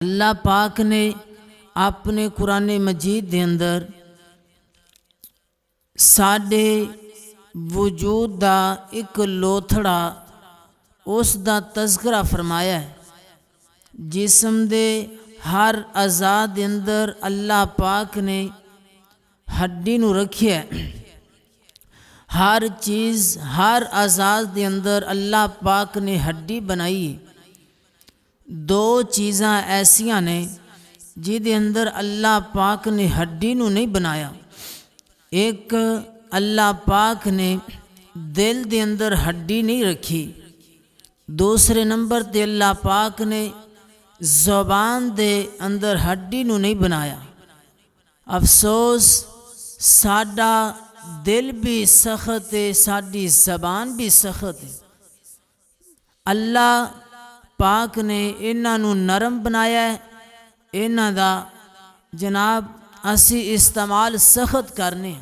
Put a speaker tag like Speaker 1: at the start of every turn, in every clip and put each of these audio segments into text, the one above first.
Speaker 1: अल्लाह पाक ने अपने कुरान मजीद के अंदर साडे वजूद का एक लोथड़ा उसका तज़किरा फरमाया है। जिस्म दे हर अज़ा दे अंदर अल्लाह पाक ने हड्डी नू रखिया है। हर चीज़ हर अज़ा दे अंदर अल्लाह पाक ने हड्डी बनाई। दो चीज़ां ऐसियां ने जिहदे अंदर अल्लाह पाक ने हड्डी नू नहीं बनाया। एक अल्लाह पाक ने दिल दे अंदर हड्डी नहीं रखी। दूसरे नंबर ते अल्लाह पाक ने ज़ुबान दे अंदर हड्डी नू नहीं बनाया। अफसोस साडा दिल भी सख्त है, साडी ज़बान भी सख्त है। अल्लाह पाक ने इन्हां नू नरम बनाया है। इन्हां दा जनाब असी इस्तेमाल सख्त करने।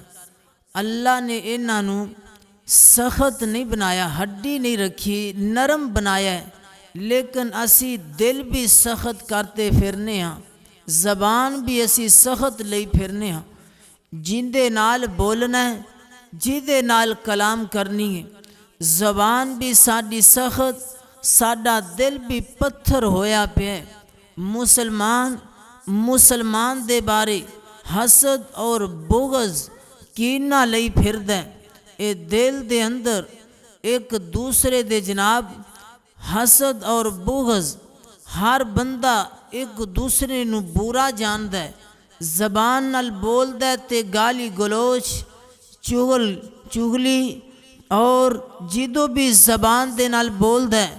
Speaker 1: अल्लाह ने इन्हां नू सख्त नहीं बनाया, हड्डी नहीं रखी, नरम बनाया है। लेकिन असी दिल भी सख्त करते फिरने हाँ, ज़बान भी असी सख्त ले फिरने हाँ। जिंदे नाल बोलना है, जिदे नाल कलाम करनी है। ज़बान भी साडी सख्त, साडा दिल भी पत्थर होया पे। मुसलमान दे बारे हसद और बुग़ज़ कीना लई फिरदा। ए दिल दे अंदर एक दूसरे दे जनाब हसद और बुग़ज़, हर बंदा एक दूसरे नू बुरा जानदा है। ज़बान नाल बोलदा ते गाली गलोच चुगली और जिदों भी ज़बान दे नाल बोलदा है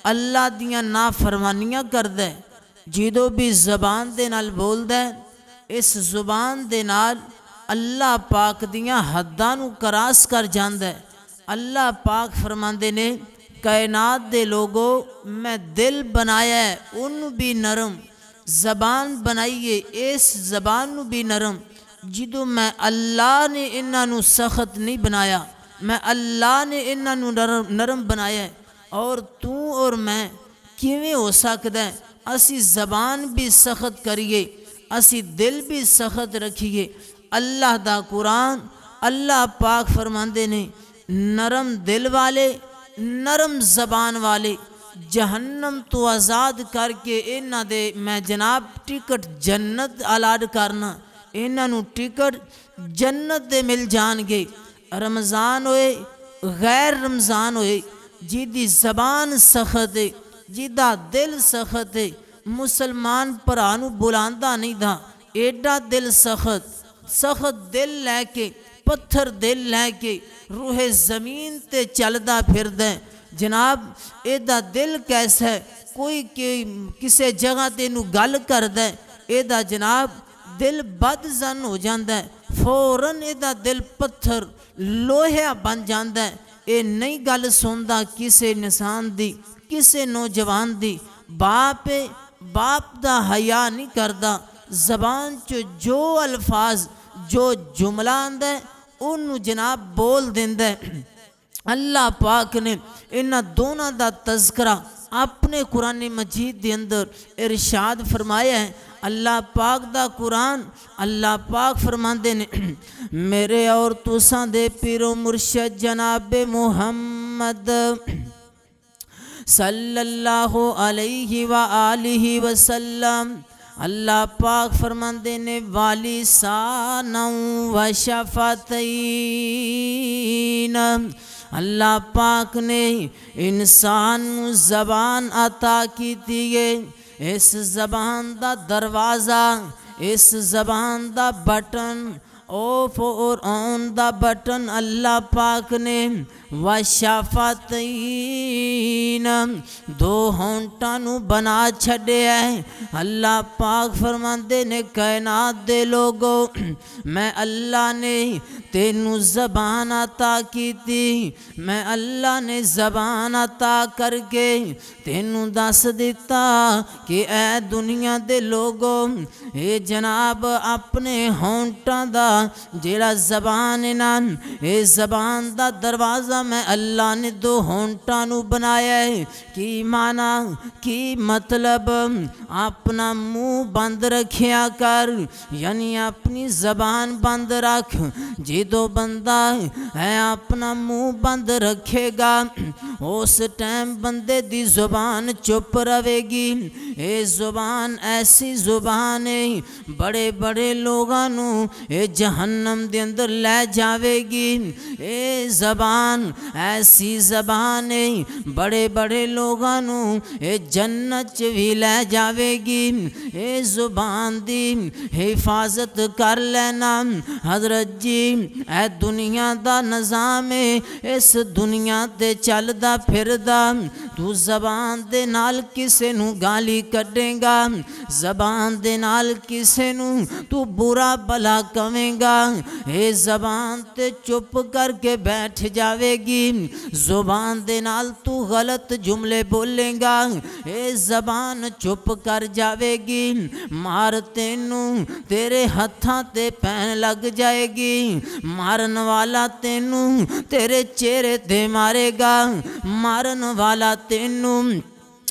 Speaker 1: अल्लाह दियां नाफरमानियां करदा है। जिदों भी ज़बान दे नाल बोलदा है इस ज़ुबान दे नाल अल्लाह पाक दियां हद्दां नू क्रॉस कर जांदा है। अल्लाह पाक फरमांदे ने कायनात दे लोगो मैं दिल बनाया है उन्नू भी नरम, ज़बान बनाइए इस ज़बान नू भी नरम। जिदों मैं अल्लाह ने इन्हां नू सख्त नहीं बनाया, मैं अल्लाह ने इन्हां नू नरम बनाया है। और तू और मैं किवें हो सकदा है असी ज़बान भी सख्त करिए, असी दिल भी सख्त रखिए। अल्लाह दा कुरान अल्लाह पाक फरमांदे ने नरम दिल वाले, नरम ज़बान वाले जहन्नम तो आज़ाद करके इन्हां दे मैं जनाब टिकट जन्नत अलाट करना। इन्हां नू टिकट जन्नत दे मिल जाणगे। रमज़ान होए गैर रमज़ान होए, जिदी ज़बान सख्त है, जिदा दिल सख्त है, मुसलमान भरा नू बुलांदा नहीं था। एडा दिल सख्त दिल लैके, पत्थर दिल लैके रूहे ज़मीन ते चलदा फिरदा जनाब। एदा दिल कैसा है, कोई किसी जगह ते नू गल करदा एदा जनाब दिल बदजन हो जाता है, फौरन एदा दिल पत्थर लोहा बन जाता है। ये नहीं गल सुनता किसी इंसान दी, किसी नौजवान दी। बाप दा हया नहीं करता। ज़बान च जो अल्फाज जो जुमला आंदा है उन्होंने जनाब बोल देंदा है। अल्लाह पाक ने इन्हां दोनों का तज़किरा अपने कुरान मजीद के अंदर इरशाद फरमाया है। अल्लाह पाक दा कुरान अल्लाह पाक फरमांदे ने मेरे और तुसां दे पीरो मुर्शद जनाब मुहम्मद सल्लल्लाहु अलैहि व आलिहि वसल्लम। अल्लाह पाक फरमांदे ने वाली सानौ व शफतैन। अल्लाह पाक ने इंसान ज़बान अता की है। इस ज़बान दा दरवाज़ा, इस ज़बान दा बटन, ऑफ और ऑन दा बटन अल्लाह पाक ने वशाफतैन दो होंटां नू बना छड्या है। अल्लाह पाक फरमांदे ने कायनात दे लोगो मैं अल्लाह ने तेनू ज़बान अता की थी। मैं अल्लाह ने ज़बान अता करके तेनू दस दिता कि ए दुनिया दे लोगो ये जनाब अपने होंटां दा जेड़ा ज़बान है ना, ये ज़बान दा दरवाज़ा मैं अल्लाह ने दो होंठा नू बनाया है। की माना की मतलब, अपना मुँह बंद रखिया कर, यानी अपनी ज़बान बंद रख। जो बंदा है अपना मुँह बंद रखेगा, उस टाइम बंदे दी ज़ुबान चुप रहेगी। ये ज़ुबान ऐसी ज़ुबान है, बड़े बड़े लोगों नू ये जहन्नम दे अंदर ले जावेगी। ये ज़बान ऐसी ज़बान है, बड़े बड़े लोगों नू ये जन्नत च भी ले जावेगी। ये ज़ुबान दी हिफाजत कर लेना। हज़रत जी, ए दुनिया दा निज़ाम है, इस दुनिया ते चलदा फिरदा तू ज़बान दे नाल किसे नू गाली कढ़ेगा, ज़बान दे नाल किसे नू तू बुरा भला कवेगा। ये ज़बान ते चुप करके बैठ जावेगी, ज़ुबान दे नाल तू गलत जुमले बोलेगा, ये ज़बान चुप कर जावेगी। मार तेनू तेरे हत्थां ते पैन लग जाएगी, मारन वाला तेनू तेरे चेहरे ते मारेगा, मारन वाला तेनू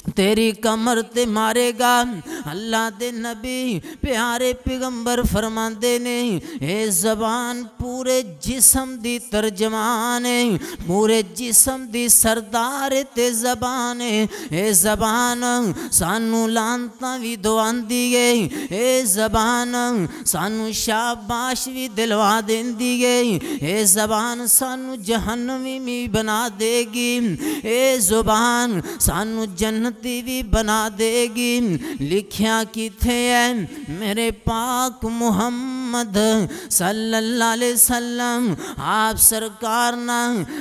Speaker 1: तेरी कमर ते मारेगा। अल्लाह दे नबी प्यारे पैगंबर फरमाते ने, ये ज़बान पूरे जिस्म दी तर्जमान है, पूरे जिस्म दी सरदार ते ज़बान है। ये ज़बान सानू लानतां भी दवांदी है, ये ज़बान सानू शाबाश भी दिलवा देंदी है, ये ज़बान सानू जहन्नमी भी बना देगी, ये ज़ुबान सानू जन्नत भी बना देगी। लिखिया किथे है मेरे पाक मुहम्मद सल्लल्लाहु अलैहि वसल्लम, आप सरकार ना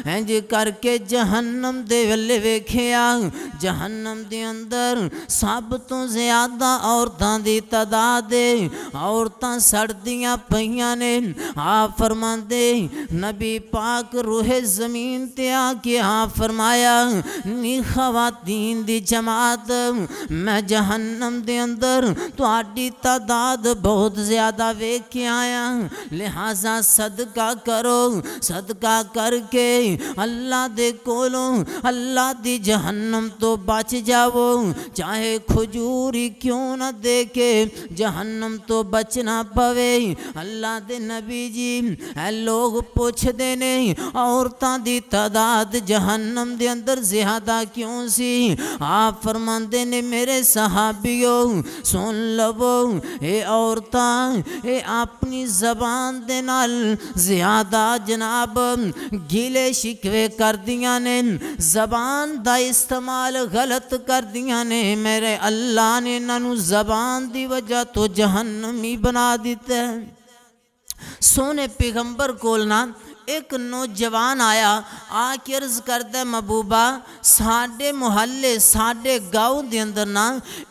Speaker 1: इंज करके जहन्नम दे वल्ले वेखिया। जहन्नम दे अंदर सब तो ज़्यादा औरतां दी तादाद है, औरतां सड़दियां पईयां ने। आप फरमाते नबी पाक रूहे ज़मीन ते आके आप फरमाया, नी खवातीन दी जमात, मैं जहन्नम दे अंदर तुहाडी तादाद बहुत ज़्यादा वेख के आया, लिहाजा सदका करो, सदका करके अल्लाह दे कोलों अल्लाह दी जहन्नम तो बच जाओ। चाहे खजूर ही क्यों न दे के जहन्नम तो बचना पवे। अल्लाह दे नबी जी, ऐ लोग पुछदे ने औरतां दी तादाद जहन्नम दे अंदर ज़्यादा क्यों सी। आप फरमाते ने मेरे सहाबियों सुन लवो, ये औरतां ये अपनी ज़बान दे नाल ज़्यादा जनाब गिले शिकवे कर दियां ने, ज़बान दा इस्तेमाल गलत कर दियां ने। मेरे अल्लाह ने इन्हां ज़बान दी वजह तो जहन्नमी बना दिता है। सोने पैगंबर कोल ना एक नौजवान आया, आके अर्ज करता महबूबा, साडे मोहल्ले साडे गाँव के अंदर ना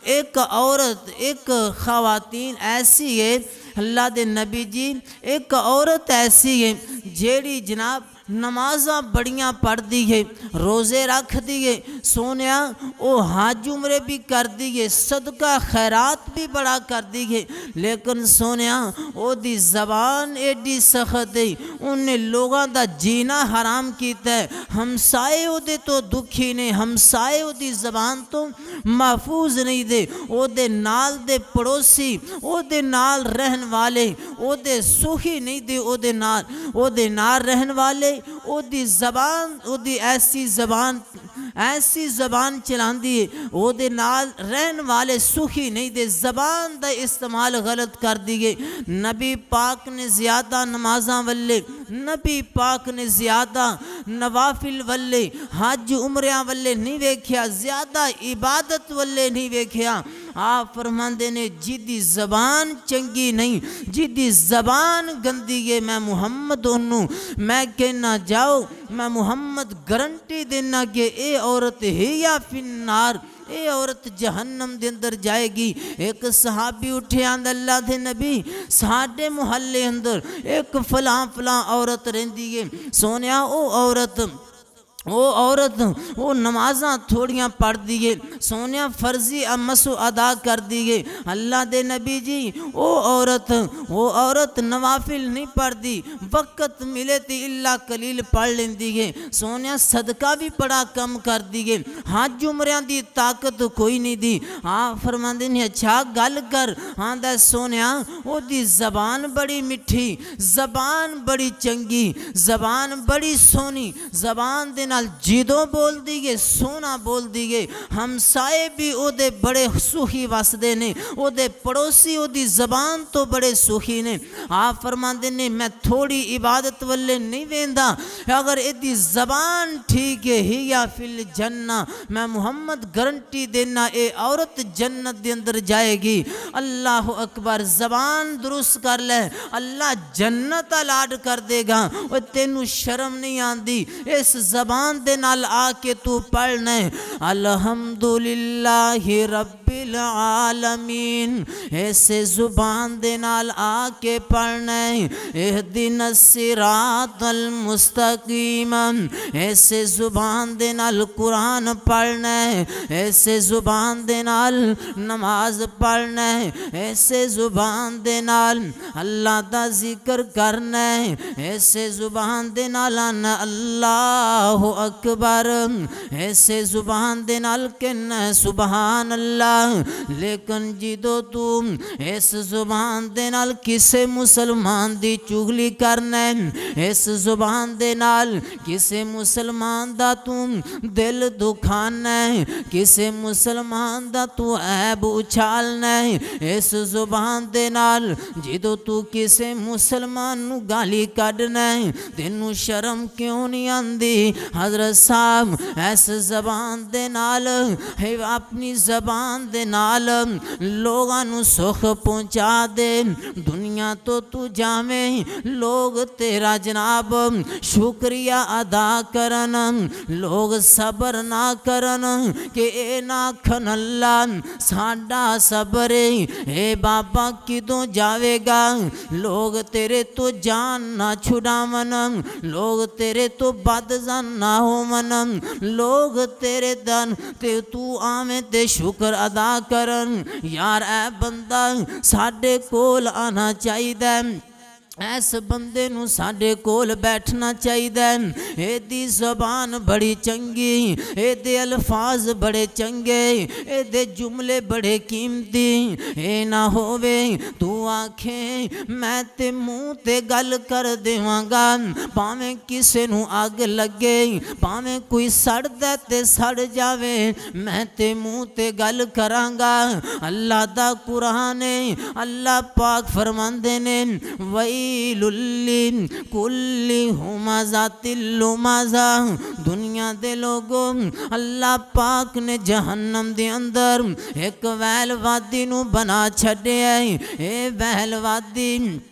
Speaker 1: एक औरत एक खवातीन ऐसी है, अल्लाह दे नबी जी एक औरत ऐसी है जेड़ी जनाब नमाज़ा बड़ियाँ पढ़ती है, रोज़े रख दिए, सोनिया वो हज उम्रे भी कर दिए, सदका खैरात भी बड़ा कर दिए, लेकिन सोनिया ओदी ज़बान एडी सख्त है, उन्हें लोगों का जीना हराम किया है। हमसाए ओदे तो दुखी ने, हमसाए ओदी ज़बान तो महफूज नहीं दे, ओदे नाल दे पड़ोसी ओदे नाल रहन वाले ओदे सुखी नहीं दे, ओदे नाल रहन वाले ओदी ज़बान ओदी ऐसी ज़बान चलांदी है, ओदे नाल रहन वाले सुखी नहीं दे, ज़बान दा इस्तेमाल गलत कर दिए। नबी पाक ने ज़्यादा नमाज़ां वल्ले, नबी पाक ने ज़्यादा नवाफिल वल्ले हज उमरियां वल्ले नहीं वेख्या, ज़्यादा इबादत वल्ले नहीं वेख्या। आप फरमाते ने जिदी ज़बान चंगी नहीं, जिदी ज़बान गंदी है, मैं मुहम्मद ओनू मैं कहना जाओ, मैं मुहम्मद गारंटी देना कि ये औरत है या फिन्नार, ये औरत जहन्नम के अंदर जाएगी। एक सहाबी उठे आंदा अल्लाह दे नबी साडे मुहल्ले अंदर एक फलां औरत रहिंदी है, सोनिया ओ औरत वो औरत वो नमाज़ां थोड़ियां पढ़ दिए, सोनिया फर्जी मसू अदा कर दिए। अल्लाह दे नबी जी वो औरत नवाफिल नहीं पढ़ती, वक़्त मिले तो इल्ला कलील पढ़ लेंदी है। सोनिया सदका भी बड़ा कम कर दिए, हाँ जुमरियां दी ताकत कोई नहीं दी। हाँ फरमांदे ने अच्छा गल कर, हाँ दस सोनिया ओदी ज़बान बड़ी मिठी, ज़बान बड़ी चंगी, ज़बान बड़ी सोनी, ज़बान दे जिदों बोल दिए सोना बोल दिए। हमसाए भी ओदे बड़े सुखी वसदे ने, ओदे पड़ोसी ओदी ज़बान तो बड़े सुखी ने। आप फरमाते ने मैं थोड़ी इबादत वाले नहीं वेंदा, अगर एदी ज़बान ठीक है ही या फिल जन्ना, मैं मुहम्मद गारंटी देना ये औरत जन्नत के अंदर जाएगी। अल्लाह अकबर, ज़बान दुरुस्त कर ले अल्लाह जन्नत अलाट कर देगा। और तेनू शर्म नहीं आती इस ज़बान दे नाल आके तू पढ़ना अल्हम्दुलिल्लाहि रब्बिल आलमीन, ऐसे ज़ुबान दे नाल आके पढ़ना इहदिनस सिरातल मुस्तकीम, ऐसे ज़ुबान दे नाल कुरान पढ़ना, ऐसे ज़ुबान दे नाल नमाज पढ़ना, ऐसे ज़ुबान दे नाल अल्लाह दा जिक्र करना, ऐसे ज़ुबान दे नाल अल्लाह अकबर, ऐसे ज़ुबान दे नाल कहना सुबहान अल्लाह। लेकिन जिदो तू इस ज़ुबान दे नाल किसे मुसलमान दी चुगली करना, इस ज़ुबान दे नाल किसे मुसलमान दा तू दिल दुखाना, किसे मुसलमान दा तू ऐब उछालना, इस ज़ुबान दे नाल जिदो तू किसे मुसलमान नू गाली कढ़ना, तेनू शर्म क्यों नहीं आंदी? हज़रत साहब इस ज़बान दे नाल अपनी ज़बान दे नाल लोगां नू सुख पहुँचा दे। दुनिया तो तू जावें, लोग तेरा जनाब शुक्रिया अदा करन, लोग सबर ना करन कि ए ना आखन अल्लाह साडा सबर ए बाबा किदों जावेगा। लोग तेरे तो जान ना छुड़ावन, लोग तेरे तो बदजन ना होवन, लोग तेरे दन ते तू आवें ते शुक्र अदा करन। यार ऐ बंदा साडे कोल आना चाहिए, ऐस बंदे नू साडे कोल बैठना चाहिए। एदी ज़बान बड़ी चंगी, एदे अल्फाज बड़े चंगे, एदे जुमले बड़े कीमती। ए ना होवे तू आखे मैं ते मुँह ते गल कर देवांगा, भावें किसे नू अग लगे, भावें कोई सड़दा ते सड़ जावे, मैं ते मुँह ते गल करांगा। अल्लाह दा कुरान है, अल्लाह पाक फरमांदे ने वही कुल्ली हुमाज़ातिल लुमाज़ा। दुनिया दे लोगों अल्लाह पाक ने जहन्नम दे अंदर एक वैल वादी नू बना छड्या है। ए वैल वादी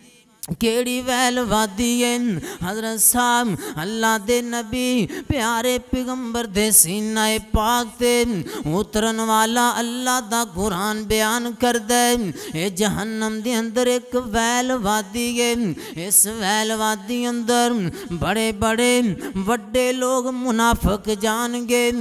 Speaker 1: केड़ी वैल वादी है? हज़रत साहब अल्लाह दे नबी प्यारे पैगंबर दे सीने पाक ते उतरन वाला अल्लाह दा कुरान बयान करदा है। ये जहन्नम दे अंदर एक वैल वादी है, इस वैल वादी अंदर बड़े बड़े वड्डे लोग मुनाफिक जाणगे।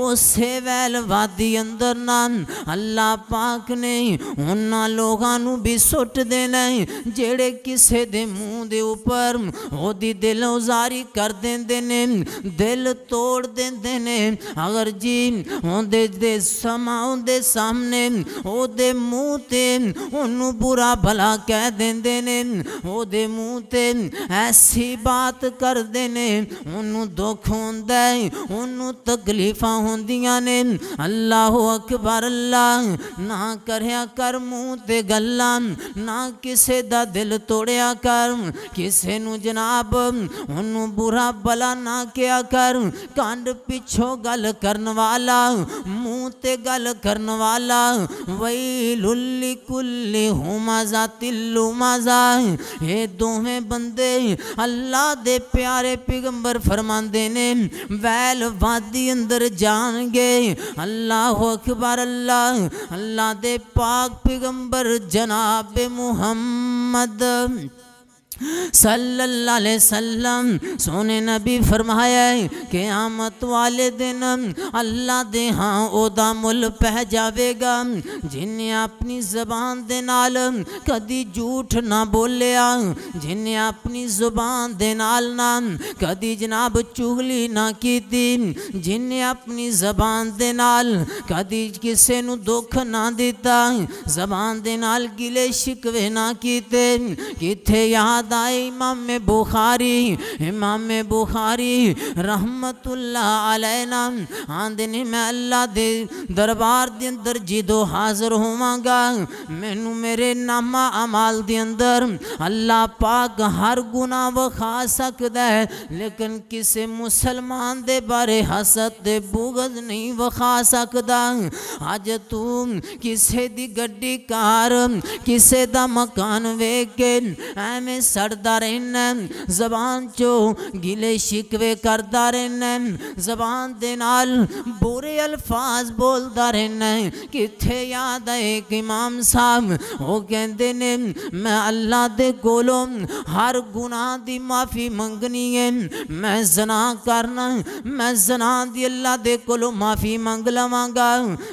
Speaker 1: उसे वैल वादी अंदर ना अल्लाह पाक ने उन्हां लोगां नू भी सुट देना जेड़े किस दे मुँह दे उपर ओदी दिल उजारी कर देंदे ने, दिल तोड़ देंदे ने। अगर जी ओंदे दे समा ओंदे सामने ओदे मुँह ते ओनू बुरा भला कह देंदे ने, ओदे मुँह ते ऐसी बात कर देने ओनू दुख होंदा है, ओनू तकलीफां होंदियां ने। अल्लाह अकबर, अल्लाह ना करया कर मुँह ते गल्लां, ना किसे दा दिल तोड़िया कर, किसे नू जनाब ओनू बुरा भला ना किया कर। कंड पिछों गल करन वाला, मुँह ते गल करन वाला, वैलुल लिकुल्लि हुमाज़ातिल लुमाज़ा। ये दोवें बंदे अल्लाह दे प्यारे पैगंबर फरमांदे ने वैल वादी अंदर जाणगे। अल्लाह अकबर, अल्लाह अल्लाह दे पाक पैगंबर जनाब मुहम्मद सल्लल्लाहु अलैहि वसल्लम सोने नबी फरमाया क़यामत वाले दिन अल्लाह दे हाँ ओदा मुल पै जावेगा जिन्हें अपनी ज़बान दे नाल कदी झूठ ना बोलिया, जिन्हें अपनी ज़ुबान दे नाल ना कदी जनाब चुगली ना कीती, जिन्हें अपनी ज़बान दे नाल कदी किसे नू दुख ना दिता, ज़बान दे नाल गिले शिकवे ना कीते। किथे याद आए इमाम बुखारी रहमतुल्लाह अलैना आंदे ने मैं अल्लाह दे दरबार दे अंदर जिदो हाज़र होवांगा मैनू मेरे नामा अमाल दे अंदर अल्लाह पाक हर गुनाह वखा सकदा है, लेकिन किसे मुसलमान दे बारे हसद दे बुगज नहीं वखा सकदा। अज तू किसे दी गड्डी कार किसे दा मकान वेख के एवें सड़दा रहना, ज़बान चो गिले शिकवे करदा रहना, ज़बान दे नाल बुरे अल्फाज बोलदा रहना। किथे याद है एक इमाम साहब वो कहते ने मैं अल्लाह दे कोलों हर गुनाह दी माफ़ी मंगनी है, मैं ज़ना करना मैं ज़ना दी अल्लाह दे कोलों माफ़ी मंग लवांगा,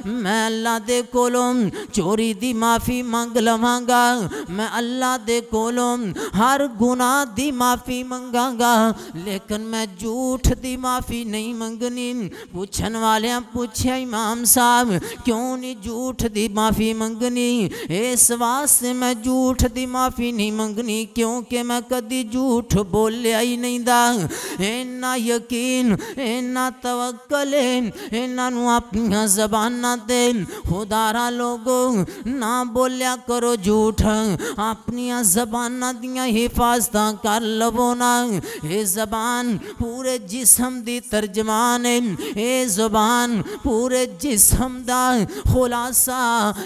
Speaker 1: मैं अल्लाह दे कोलों चोरी दी माफ़ी मंग लवांगा, मैं अल्लाह दे कोलों हर गुनाह दी माफ़ी मंगांगा, लेकिन मैं झूठ दी माफ़ी नहीं मंगनी। पूछन वाले पूछया इमाम साहब क्यों नहीं झूठ दी माफ़ी मंगनी? इस वास्ते मैं झूठ दी माफ़ी नहीं मंगनी क्योंकि मैं कदी झूठ बोलिया ही नहीं दा। इन्ना यकीन इन्ना तवक्कल इन्हां नूं अपनियां ज़बानां ते खुदारा लोगो ना बोलिया करो झूठ, अपनियां ज़बानां दियां हिफाजत कर लवो ना। ये ज़बान पूरे जिस्म दी तर्जमान है, ये ज़बान पूरे जिस्म दा खुलासा,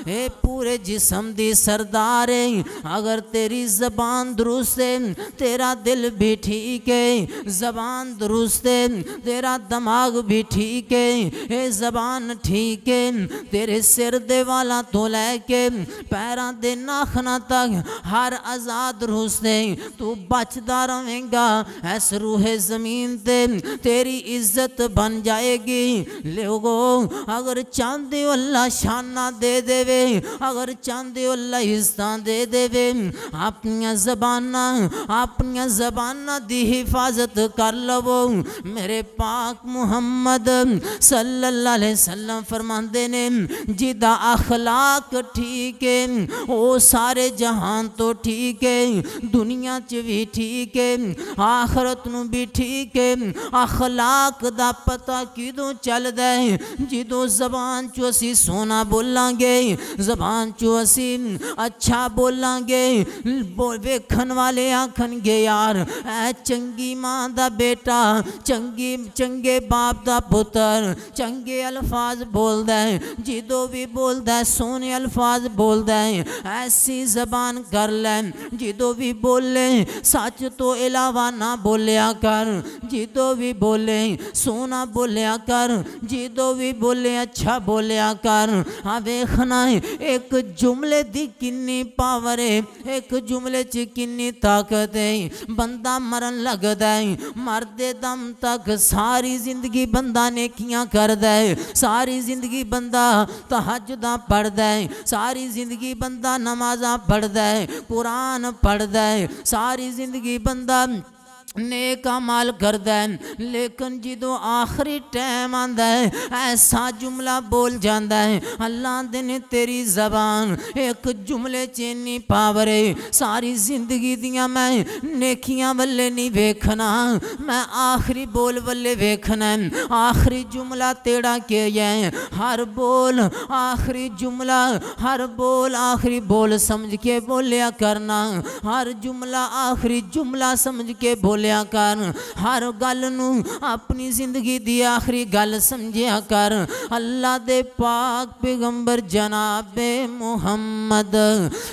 Speaker 1: ये पूरे जिस्म दी सरदार है। अगर तेरी ज़बान दुरुस्त है तेरा दिल भी ठीक है, ज़बान दुरुस्त है तेरा दिमाग भी ठीक है, ये ज़बान ठीक है तेरे सिर दे वाला तो लैके पैरां दे नाखना तक हर आज़ाद दुरुस्त है, तू बचदा रहेगा। इस रूहे ज़मीन ते तेरी इज्जत बन जाएगी। लोगो अगर चाहते हो अल्लाह शाना दे देवे, अगर चाहते हो अल्लाह इज्जत दे देवे, अपनियां ज़बानां दी हिफाजत कर लवो। मेरे पाक मुहम्मद सल्लल्लाहु अलैहि वसल्लम फरमाते ने जिदा अखलाक ठीक है वो सारे जहान तो ठीक है, दुनिया च भी ठीक है आखरत नूं भी ठीक है। अखलाक दा पता किदों चलदा है? जिदों ज़बान चो असी सोना बोलांगे, ज़बान चो असी अच्छा बोलांगे, वेखन वाले आखनगे यार ऐ चंगी मां दा बेटा, चंगे बाप दा पुत्र चंगे अल्फाज बोलदा है, जिदों भी बोलदा है सोने अल्फाज बोलदा है। ऐसी ज़बान कर ले जिदों भी बोले सच तो इलावा ना बोलिया कर, जिदों भी बोले सोना बोलिया कर, जिदों भी बोले अच्छा बोलिया कर। हाँ वेखना है एक जुमले दी किन्नी पावर है, एक जुमले च किन्नी ताकत है। बंदा मरन लगदा है, मरदे दम तक सारी जिंदगी बंदा नेकियां करदा है, सारी जिंदगी बंदा तहज्जुदां पढ़दा है, सारी जिंदगी बंदा नमाज़ां पढ़दा है, कुरान पढ़दा है, सारी जिंदगी बंदा नेक अमल करदा है, लेकिन जिदों आखिरी टाइम आंदा है ऐसा जुमला बोल जाता है। अल्लाह दे ने तेरी ज़बान एक जुमले च इन्नी पावर है, सारी जिंदगी दियां मैं नेकियां वल्ले नहीं वेखना, मैं आखिरी बोल वल्ले वेखना। आखिरी जुमला तेरा के है, हर बोल आखिरी जुमला, हर बोल आखिरी बोल समझ के बोलिया करना, हर जुमला आखिरी जुमला समझ के बोल लिया कर, हर गल नू अपनी जिंदगी दी आखिरी गल समझिया कर। अल्लाह दे पाक पैगंबर जनाबे मुहम्मद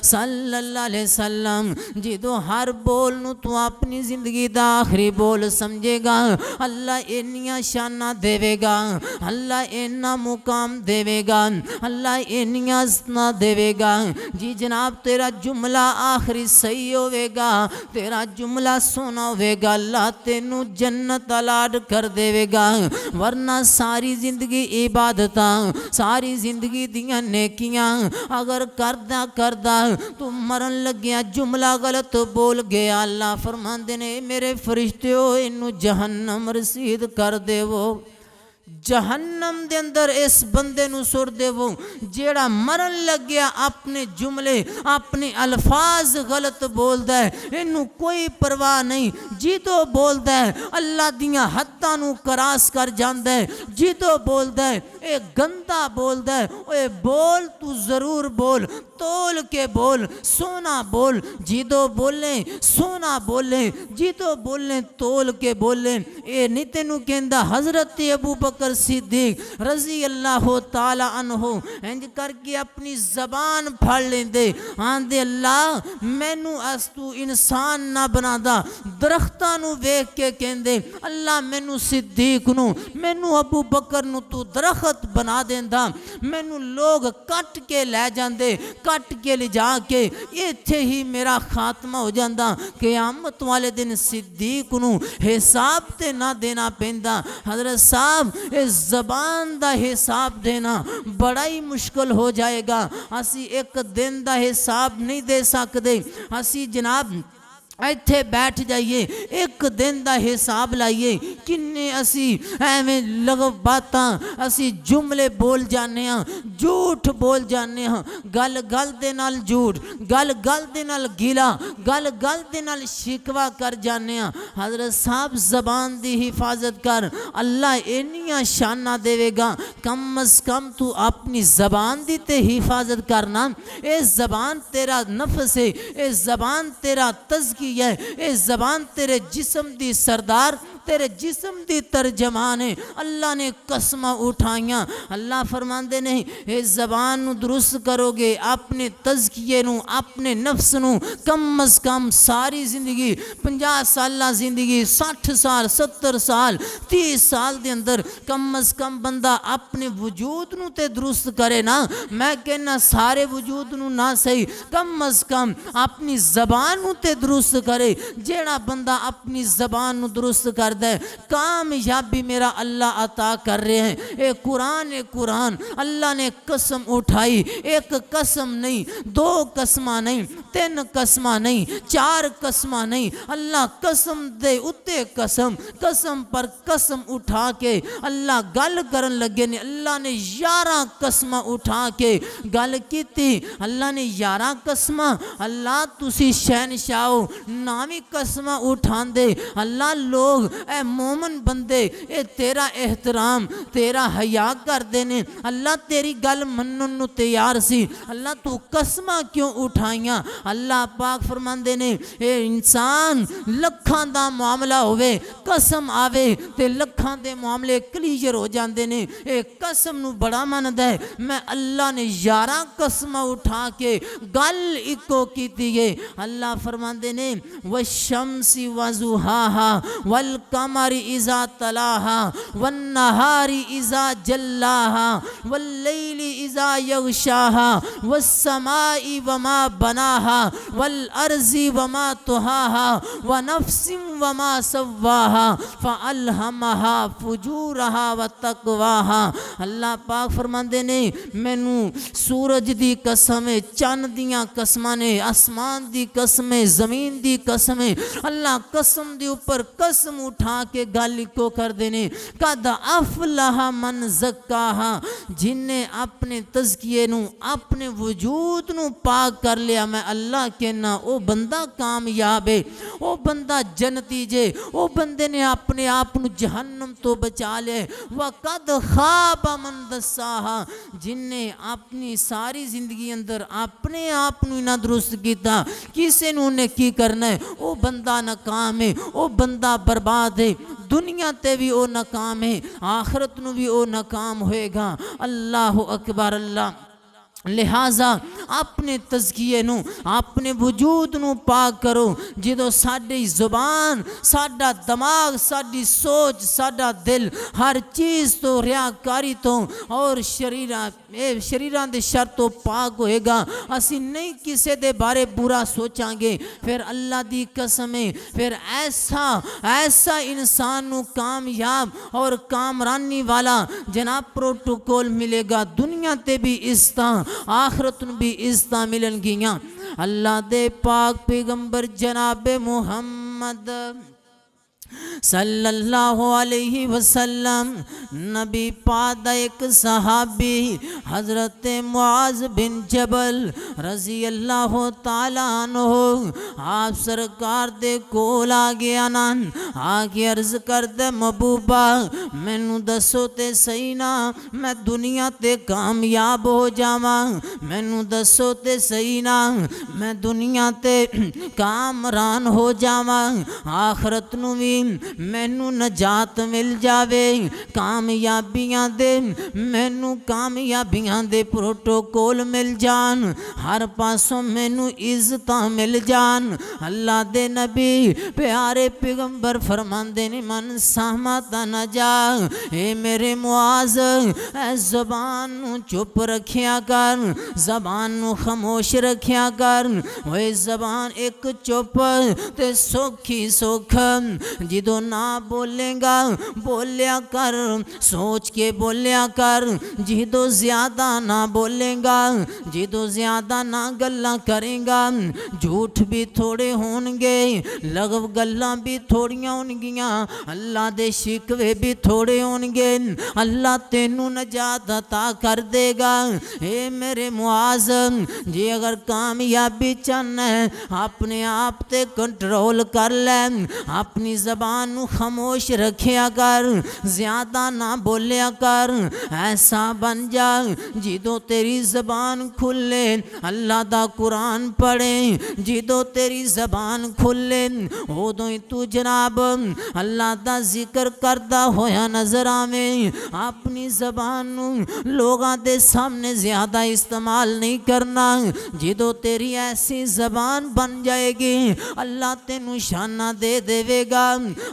Speaker 1: सल्लल्लाहु अलैहि वसल्लम जिदों हर बोल नू तू अपनी जिंदगी दा आखिरी बोल समझेगा, अल्लाह इन्नियां शाना देवेगा, अल्लाह इन्ना मुकाम देवेगा, अल्लाह इन्नियां इज़्ज़तां देवेगा। जी जनाब तेरा जुमला आखिरी सही होवेगा, तेरा जुमला सोना होवेगा, अल्लाह तेनू जन्नत अलाट कर देवेगा। वरना सारी जिंदगी इबादतां, सारी जिंदगी दियां नेकियां अगर करदा करदा तू मरन लग्या जुमला गलत बोल गया, अल्लाह फरमांदे ने मेरे फरिश्ते हो इनू जहन्नम रसीद कर देवो, जहन्नम दे अंदर इस बंदे नू सुर देवो जेड़ा मरन लग्या अपने जुमले अपने अल्फाज गलत बोलदा है, इनू कोई परवाह नहीं। जिदों बोलदा है अल्लाह दियां हद्दां नू क्रॉस कर जांदा है, जिदों बोलदा है ए गंदा बोलदा है, ओए बोल तू जरूर बोल, तोल के बोल, सोना बोल, जिदों बोले सोना बोले, जिदों बोले तोल के बोले। ए नहीं तेनू कहंदा हजरत अबू बकर सिद्दीक रजी अल्लाह ताला अन्हो इंज करके अपनी जबान फड़ लेंदे, आंदे अल्लाह मैनू अस तू इंसान ना बनादा, दरख्तां नू वेख के कहंदे अल्लाह मैनू सिद्दीक नू मैनू अबू बकर नू तू दरख्त बना देंदा, मैनू लोग कट के लै जांदे, कट के ले जाके इत्थे ही मेरा खात्मा हो जांदा, क़यामत वाले दिन सिद्दीक नू हिसाब ते ना देना पैंदा। हजरत साहब इस ज़बान दा हिसाब देना बड़ा ही मुश्किल हो जाएगा। असी एक दिन दा हिसाब नहीं दे सकते, असी जनाब इत्थे बैठ जाइए एक दिन दा हिसाब लाइए किन्ने असी एवें लग बातां असी जुमले बोल जाने हाँ, झूठ बोल जाने हाँ, गल गल दे नाल झूठ, गल गल दे नाल गिला, गल गल दे नाल शिकवा कर जाने हाँ। हजरत साहब जबान दी हिफाजत कर, अल्लाह इन्नियां शाना देवेगा, कम अज कम तू अपनी जबान दी ते हिफाजत करना। ये जबान तेरा नफ्स है, ये जबान तेरा तज़किया है, ये ज़बान तेरे जिस्म दी सरदार, तेरे जिस्म दी तर्जमान है। अल्लाह ने कसमां उठाइयां, अल्लाह फरमांदे ने ये ज़बान नू दुरुस्त करोगे अपने तज़किए नू अपने नफ्स नू, कम अज कम सारी जिंदगी 50 साल जिंदगी 60 साल 70 साल 30 साल दे अंदर कम अज कम बंदा अपने वजूद नू ते दुरुस्त करे ना। मैं कहना सारे वजूद नू ना सही, कम अज कम अपनी ज़बान नू ते दुरुस्त करे। जेड़ा बंदा अपनी ज़बान नू दुरुस्त कर दे कामयाबी मेरा अल्लाह अता कर रहे हैं। ए कुरान अल्लाह ने कसम उठाई, एक कसम नहीं, 2 कसमां नहीं, 3 कसमां नहीं, 4 कसमां नहीं, अल्लाह कसम दे उत्ते कसम, कसम पर कसम उठा के अल्लाह गल करन लगे ने। अल्लाह ने 11 कसमां उठा के गल की, अल्लाह ने 11 कसमां, अल्लाह तुसी शहनशाह हो नामी कसमां उठांदे। अल्लाह लोग ए मोमन बंदे ए तेरा एहतराम तेरा हया करते ने, अल्लाह तेरी गल मनन नू तैयार सी, अल्लाह तू कसमां क्यों उठाइयां। अल्लाह पाक फरमांदे ने ए इंसान लखां दा मामला होवे कसम आवे ते लखां दे मामले क्लीयर हो जाते ने। ए कसम नू बड़ा मनदा है, मैं अल्लाह ने 11 कसमां उठा के गल इको कीती है। अल्लाह फरमांदे ने वशम्सी वजुहाहा वल कमरी इज़ा तलाहा वन नहारी इज़ा जल्लाहा वल लैली इज़ा यग़शाहा वस्समाई वमा बनाहा वल अर्ज़ी वमा तुहाहा व नफ्सिम वमा सव्वाहा फ़अल्हमहा फुजूरहा व तक़वाहा। अल्लाह पाक फरमांदे ने मैनू सूरज दी कसम है, चन्न दियां कसमां ने, आसमान दी कसम है, ज़मीन दी कसम है। अल्लाह कसम दे ऊपर कसम उठा के गल इको कर देने, कद अफलहा मन ज़क्काहा, जिन्हें अपने तज़किए नू अपने वजूद नू पाक कर लिया, मैं अल्लाह कहना वो बंदा कामयाब है, वो बंदा जन्नती जे, वो बंदे ने अपने आप नू जहन्नम तो बचा लिया। व कद खाब मन दस्साहा, जिन्हें अपनी सारी जिंदगी अंदर अपने आप नू ना दुरुस्त किया, किसी नू ने की करना है, वो बंदा नाकाम है, वो बंदा बर्बाद है, दुनिया ते भी वो नाकाम है, आखिरत नू भी वो नाकाम होएगा। अल्लाह अकबर। अल्लाह लिहाजा अपने तज़किए नू अपने वजूद नू पाक करो। जो साडी ज़ुबान, साडा दिमाग, साडी सोच, साडा दिल हर चीज़ तो रियाकारी तो और शरीरां दे शर तो पाक होएगा, असी नहीं किसी दे बारे बुरा सोचांगे, फिर अल्लाह दी कसम है, फिर ऐसा इंसान नू कामयाब और कामरानी वाला जनाब प्रोटोकॉल मिलेगा, दुनिया ते भी इज्जत आखिरत भी इज्जत मिलनगियां। अल्लाह दे पाक पैगंबर जनाब मुहम्मद सल्लल्लाहु अलैहि वसल्लम, नबी पाक दा एक सहाबी हज़रत मुआज़ बिन जबल रज़ी अल्लाह तआला अन्हु, आप सरकार दे कोल आ गया ना, आके अर्ज करदे महबूबा मैनू दसो ते सही ना, मैं दुनिया ते कामयाब हो जावां, मैनू दसो ते सही ना, मैं दुनिया ते कामरान हो जावां, आखिरत नू भी मैनू नजात मिल जावे, कामयाबियां दे मैनू कामयाबियां दे प्रोटोकॉल मिल जान, हर पासों मैनू इज्जत मिल जान। अल्लाह दे नबी प्यारे पैगंबर फरमांदे ने मन सहमत न जा, ए मेरे मुआज़ ए ज़बान नू चुप रखिया कर, ज़बान नू खामोश रखिया कर, ओए ज़बान एक चुप ते सौखी सुख, जिदों ना बोलेगा बोलिया कर, सोच के बोलिया कर, जिदों ज़्यादा ना बोलेगा, जिदों ज़्यादा ना गल्लां करेगा, झूठ भी थोड़े होंगे, लगव गल्लां भी थोड़ियां होंगियां, अल्लाह दे शिकवे भी थोड़े होंगे, अल्लाह तेनू नजात अता कर देगा। ए मेरे मुआज़ जी अगर कामयाबी चाहना है अपने आप ते कंट्रोल कर ले, अपनी ज़बान नू खामोश रखिया कर, ज़्यादा ना बोलिया कर, ऐसा बन जा जिदों तेरी ज़बान खुले अल्लाह दा कुरान पढ़े, जिदों तेरी ज़बान खुले उदों ही तू जनाब अल्लाह दा जिक्र करदा होया नजर आवे। अपनी ज़बान नू लोगां दे सामने ज़्यादा इस्तेमाल नहीं करना, जिदों तेरी ऐसी ज़बान बन जाएगी अल्लाह तेनू शाना दे देवेगा,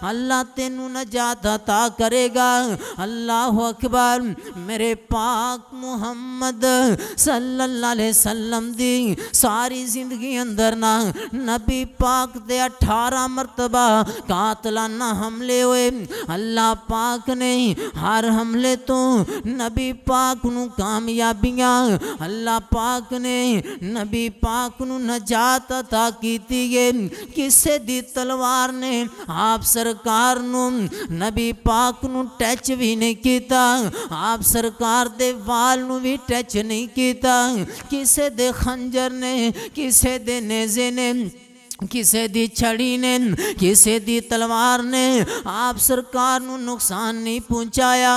Speaker 1: अल्लाह तेनू नजात अता करेगा। अल्लाह अकबर। मेरे पाक मुहम्मद सल्लल्लाहु अलैहि वसल्लम दी सारी जिंदगी अंदर ना नबी पाक दे 18 मरतबा कातलाना हमले हुए, अल्लाह पाक ने हर हमले तो नबी पाक नू कामयाबियां, अल्लाह पाक ने नबी पाक नू नजात अता कीती है। किसे दी तलवार ने आप सरकार नू नबी पाक नू टच भी नहीं किया, आप सरकार दे वाल नू भी टच नहीं किया, किसे दे खंजर ने, किसे दे नेज़े ने, किसे दी छड़ी ने, किसे दी तलवार ने आप सरकार नू नुकसान नहीं पहुँचाया।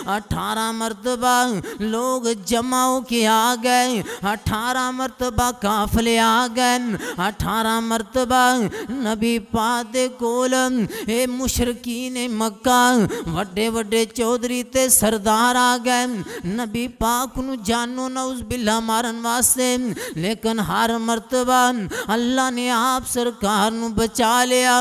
Speaker 1: 18 मरतबा लोग जमा के आ गए, 18 मरतबा काफले आ गए, 18 मरतबा नबी पाक दे कोल ए मुशरकीन मक्का वड्डे वड्डे चौधरी ते सरदार आ गए नबी पाक नू जानो नौज़ बिल्ला मारन वास्ते, लेकिन हर मरतबा अल्लाह ने आप सरकार नू बचा लिया।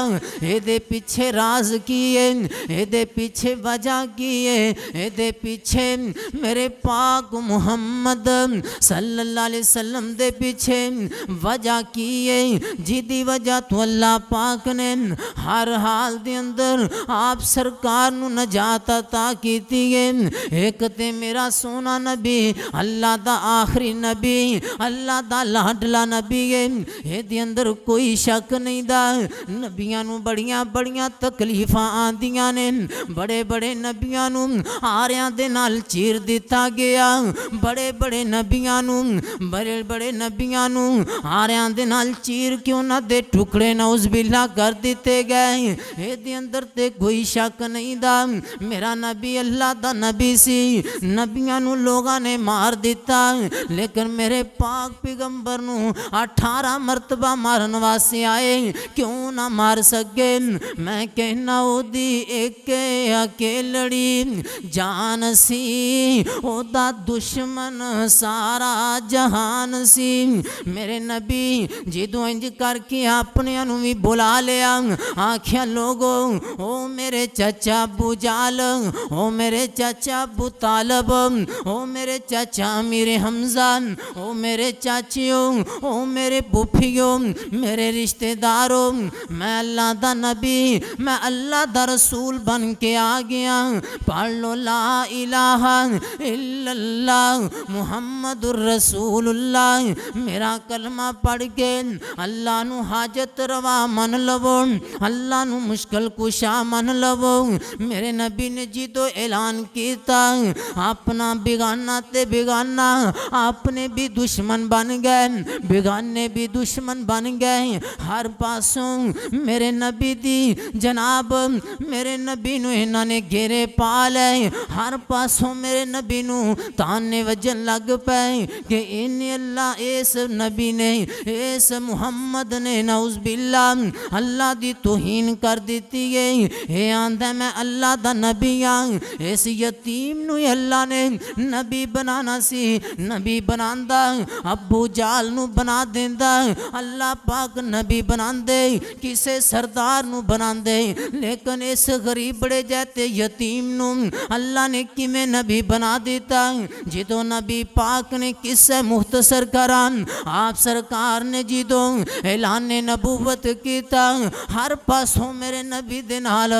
Speaker 1: एदे पीछे राज की है, एदे पीछे वजह की है, एदे पीछे मेरे पाक मुहम्मद सल्लल्लाहु अलैहि वसल्लम दे पीछे वजह की है, जिदी वजह तो अल्लाह पाक ने हर हाल दे अंदर आप सरकार नू नजात अता कीती है। एक ते मेरा सोना नबी अल्लाह दा आखिरी नबी, अल्लाह दा लाडला नबी है, एदे अंदर कोई शक नहीं दा नबियां नूं बड़ियां बड़ियां तकलीफां आंदियां ने बड़े बड़े नबियां नूं आरियां दे नाल चीर दिता गया बड़े बड़े नबियां नूं बड़े बड़े नबियां नूं आरियां दे नाल चीर के उन्हां दे टुकड़े नौज़बिल्ला कर दिते गए इहदे अंदर ते कोई शक नहीं दा मेरा नबी अल्लाह दा नबी सी नबियां नूं लोगां ने मार दिता लेकिन मेरे पाक पैगंबर नूं 18 मरतबा मारन वास्ते आए क्यों ना मार सके मैं कहना ओदी एक अकेलड़ी जान सी ओदा दुश्मन सारा जहान सी मेरे नबी जिदों इंज करके अपने नूं भी बुला लिया आख्या लोगो ओ मेरे चाचा अबू जाल ओ मेरे चाचा अबू तालब ओ मेरे चाचा मेरे हमजा ओ मेरे चाचियों ओ मेरे फूफियों मेरे रिश्तेदारों मैं अल्लाह दा नबी मैं अल्लाह दा रसूल बन के आ गया पढ़ लो ला इलाहा इल्लल्लाह मुहम्मदुर रसूलुल्लाह मेरा कलमा पढ़ के अल्लाह नू हाजत रवा मन लवो अल्लाह नू मुश्किल कुशा मन लवो मेरे नबी ने जी तो ऐलान किया अपना बेगाना ते बेगाना अपने भी दुश्मन बन गए बेगाने भी दुश्मन बन गए हर पासों मेरे नबी दी जनाब मेरे नबी नू इन्हां ने घेरे पा ले हर पासों मेरे नबी नू ताने वजन लग पे कि इन्हें अल्लाह इस नबी ने इस मुहम्मद ने नौज़ बिल्ला अल्लाह दी तौहीन कर दी है ये आंदा मैं अल्लाह दा नबी हाँ इस यतीम नू अल्लाह ने नबी बनाना सी नबी बनांदा अबू जाल नू बना देंदा अल्लाह पाक नबी बनांदे किसे सरदार नू बनांदे लेकिन इस गरीब बड़े जैते यतीम नू अल्लाह ने किमें नबी बना दिता जिदों नबी पाक ने किस्से मुख्तसर करान आप सरकार ने जिदों ऐलान नबूवत किया हर पासों मेरे नबी दे नाल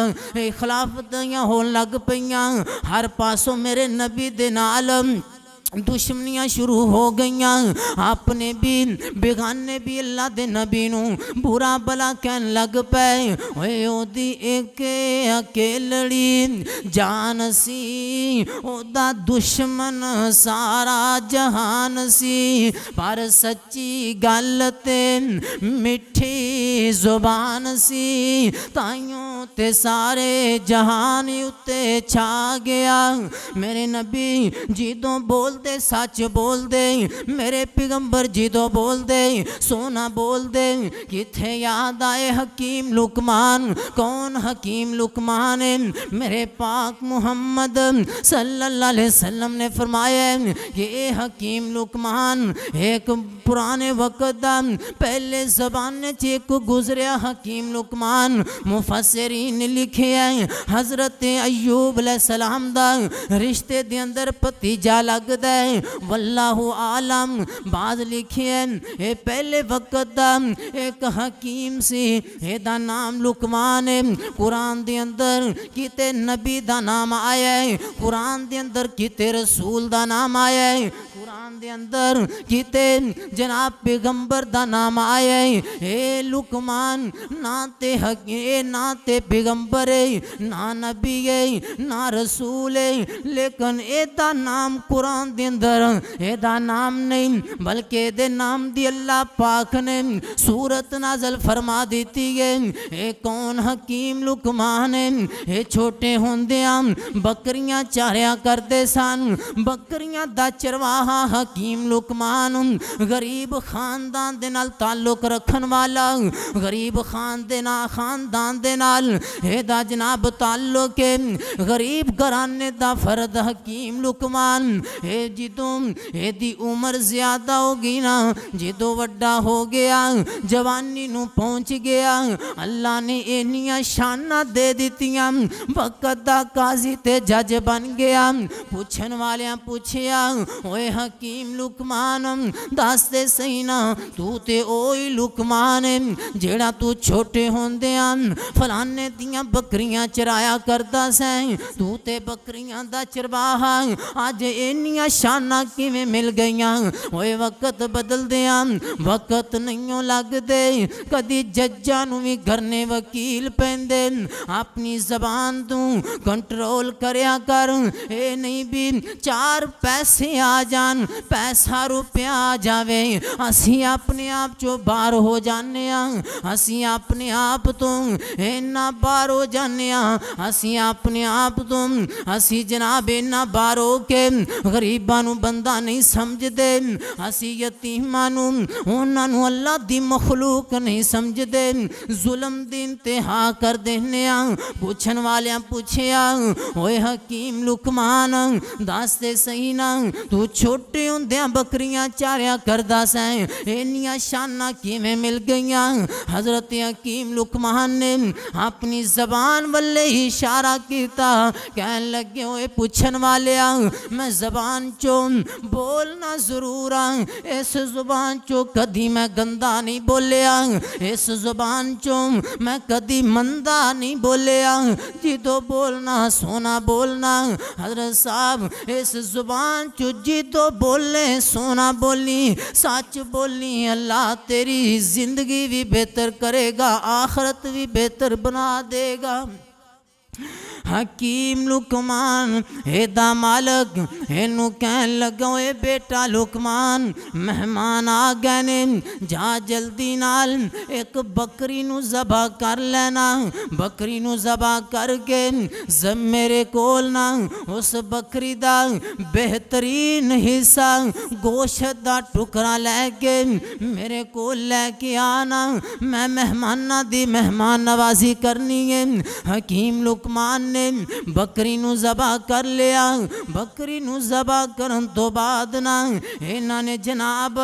Speaker 1: खिलाफतियां होण लग पईयां हर पासों मेरे नबी दे नाल दुश्मनियाँ शुरू हो गई अपने भी बेगाने भी अल्लाह दे नबी नू बुरा भला कहन लग पे ओए ओदी एक अकेलड़ी जान सी ओदा दुश्मन सारा जहान सी पर सच्ची गल ते मिठी जुबान सी ताइयों ते सारे जहान उत्ते छा गया मेरे नबी जिदों बोल दे सच बोल दे मेरे पैगंबर जिदों बोल दे सोना बोल दे किथे याद आए हकीम लुकमान कौन हकीम लुकमान है मेरे पाक मुहम्मद सल्लल्लाहु अलैहि वसल्लम ने फरमाया ये हकीम लुकमान एक पुराने वक्त दा पहले ज़बाने च एक गुजरिया हकीम लुकमान मुफस्सिरीन ने लिखे है हज़रत अय्यूब अलैहिस्सलाम दा रिश्ते दे अंदर भतीजा लगदा है वल्लाहु आलम बाज लिखे ये पहले वक्त दा एक हकीम सी एदा नाम लुकमान है कुरान दे अंदर किते नबी दा नाम आया है कुरान दे अंदर किते रसूल दा नाम आया है कुरान दे अंदर किते जनाब पैगंबर दा नाम आया है ए लुकमान ना ते ना ते पैगंबर है ना नबी है ना रसूल है लेकिन एदा नाम कुरान दे अंदर एदा नाम नहीं बल्कि एदे नाम दी अल्लाह पाक ने सूरत नाज़ल फरमा दी है ए कौन हकीम लुकमान है ए छोटे होंदियां बकरियां चारिया करते सन बकरियां दा चरवाहा हकीम लुकमान गरीब खानदान दे नाल ताल्लुक रखन वाला गरीब खानदान दे नाल एदा जनाब ताल्लुक है गरीब घराने दा फर्द हकीम लुकमान ए जिदों एदी उम्र ज्यादा हो गई ना जिदों वड्डा हो गया जवानी नू पहुँच गया अल्लाह ने इन्नियां शाना दे दित्तियां वक्त दा काजी ते जज बन गया पूछन वालियां पूछया ओए हकीम लुकमान दसदे सही ना तू ते ओही लुकमान जेड़ा तू छोटे होंदियां फलाने दियां बकरियां चराया करदा सैं तू ते बकरियां दा चरवाहा अज इन्नियां शानां किवें मिल गईयां ओए वक्त बदलदियां वक्त नहीं लगदे कदी जज्जां नूं भी घरने वकील पैंदे अपनी जबान तू कंट्रोल करया कर ए नहीं भी चार पैसे आ जान पैसा रुपया आ जावे असी अपने आप चो बाहर हो जाने असी अपने आप तो इन्ना बाहर हो जाने असी अपने आप तो असी जनाब इन्ना बाहर हो के गरीबां नूं बंदा नहीं समझदे असी यतीमां नूं उन्हां नूं अल्लाह दी मखलूक नहीं समझदे जुल्म दी इंतहा कर देने पुछन वालियां पुछया ओए हकीम लुकमान दस दे सही ना तू छोटे हुंदियां बकरियां चारिया करदा सैं इन्नियां शानां किवें मिल गईयां हजरत हकीम लुकमान ने अपनी जबान वल्ले ही इशारा किया कहन लगे ओए पुछन वालिया मैं जबान चो बोलना जरूर इस जुबान चो कदी मैं गंदा नहीं बोलिया इस जुबान चो मैं कदी मंदा नहीं बोलिया जिदो बोलना सोना बोलना हजरत साहब इस जुबान चो जिदो बोले सोना बोली सच बोली अल्लाह तेरी जिंदगी भी बेहतर करेगा आखरत भी बेहतर बना देगा हकीम लुकमान एदा मालक इनू कहन लगा ए बेटा लुकमान मेहमान आ गए ने जा जल्दी नाल एक बकरी नू ज़बा कर लेना बकरी नू ज़बा करके जब मेरे कोल ना उस बकरी दा बेहतरीन हिस्सा गोश्त दा टुकड़ा लैके मेरे कोल लैके आना मैं मेहमाना दी मेहमान नवाजी करनी है हकीम लुकमान ने बकरी नू ज़बा कर लिया बकरी नू ज़बा करन तो बाद ना इन्हां ने जनाब